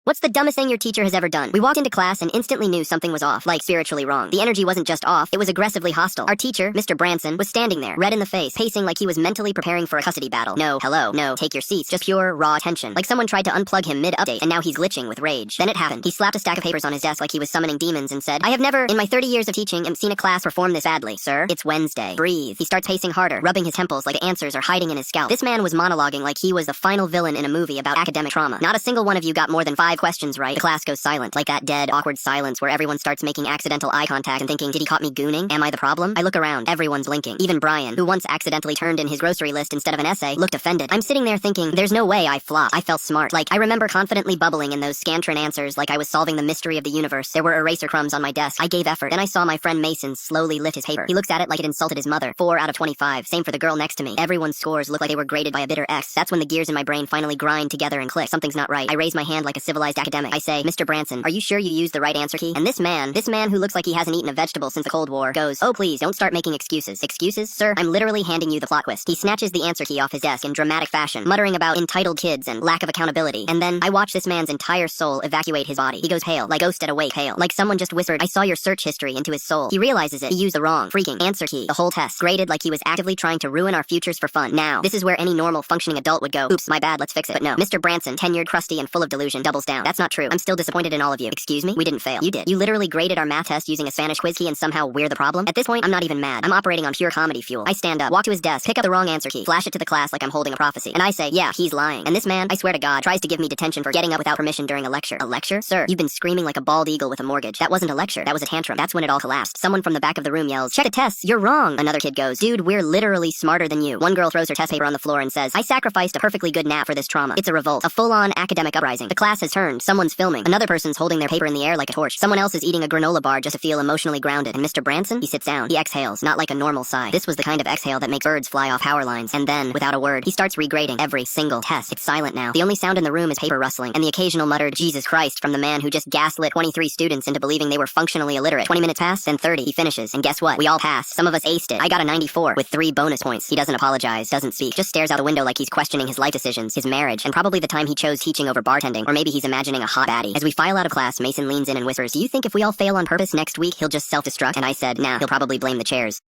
What's the dumbest thing your teacher has ever done? We walked into class and instantly knew something was off, like spiritually wrong. The energy wasn't just off, it was aggressively hostile. Our teacher, Mr. Branson, was standing there, red in the face, pacing like he was mentally preparing for a custody battle. No, hello, no, take your seats, just pure, raw tension. Like someone tried to unplug him mid-update, and now he's glitching with rage. Then it happened. He slapped a stack of papers on his desk like he was summoning demons and said, I have never, in my 30 years of teaching, seen a class perform this badly. Sir, it's Wednesday. Breathe. He starts pacing harder, rubbing his temples like the answers are hiding in his scalp. This man was monologuing like he was the final villain in a movie about academic trauma. Not a single one of you got more than 5 questions right. The class goes silent, like that dead, awkward silence where everyone starts making accidental eye contact and thinking, did he caught me gooning? Am I the problem? I look around, everyone's blinking. Even Brian, who once accidentally turned in his grocery list instead of an essay, looked offended. I'm sitting there thinking, there's no way I flopped. I felt smart. Like, I remember confidently bubbling in those Scantron answers like I was solving the mystery of the universe. There were eraser crumbs on my desk. I gave effort. Then I saw my friend Mason slowly lift his paper. He looks at it like it insulted his mother. 4 out of 25. Same for the girl next to me. Everyone's scores look like they were graded by a bitter X. That's when the gears in my brain finally grind together and click. Something's not right. I raise my hand like a civilized academic. I say, Mr. Branson, are you sure you used the right answer key? And this man who looks like he hasn't eaten a vegetable since the Cold War, goes, oh please, don't start making excuses. Excuses? Sir, I'm literally handing you the plot twist. He snatches the answer key off his desk in dramatic fashion, muttering about entitled kids and lack of accountability. And then I watch this man's entire soul evacuate his body. He goes pale, like ghost at a wake, pale. Like someone just whispered, I saw your search history into his soul. He realizes it. He used the wrong freaking answer key. The whole test. Graded like he was actively trying to ruin our futures for fun. Now, this is where any normal functioning adult would go, oops, my bad, let's fix it. But no, Mr. Branson, tenured, crusty, and full of delusion, doubles down. That's not true. I'm still disappointed in all of you. Excuse me? We didn't fail. You did. You literally graded our math test using a Spanish quiz key and somehow we're the problem? At this point, I'm not even mad. I'm operating on pure comedy fuel. I stand up, walk to his desk, pick up the wrong answer key, flash it to the class like I'm holding a prophecy. And I say, yeah, he's lying. And this man, I swear to God, tries to give me detention for getting up without permission during a lecture. A lecture? Sir, you've been screaming like a bald eagle with a mortgage. That wasn't a lecture. That was a tantrum. That's when it all collapsed. Someone from the back of the room yells, check the tests, you're wrong. Another kid goes, dude, we're literally smarter than you. One girl throws her test paper on the floor and says, I sacrificed a perfectly good nap for this trauma. It's a revolt. A full-on academic uprising. The class has turned. Someone's filming. Another person's holding their paper in the air like a torch. Someone else is eating a granola bar just to feel emotionally grounded. And Mr. Branson, he sits down. He exhales, not like a normal sigh. This was the kind of exhale that makes birds fly off power lines. And then, without a word, he starts regrading every single test. It's silent now. The only sound in the room is paper rustling, and the occasional muttered, Jesus Christ, from the man who just gaslit 23 students into believing they were functionally illiterate. 20 minutes pass, then 30. He finishes, and guess what? We all pass. Some of us aced it. I got a 94 with 3 bonus points. He doesn't apologize, doesn't speak, just stares out the window like he's questioning his life decisions, his marriage, and probably the time he chose teaching over bartending, or maybe he's imagining a hot baddie. As we file out of class, Mason leans in and whispers, do you think if we all fail on purpose next week, he'll just self-destruct? And I said, nah, he'll probably blame the chairs.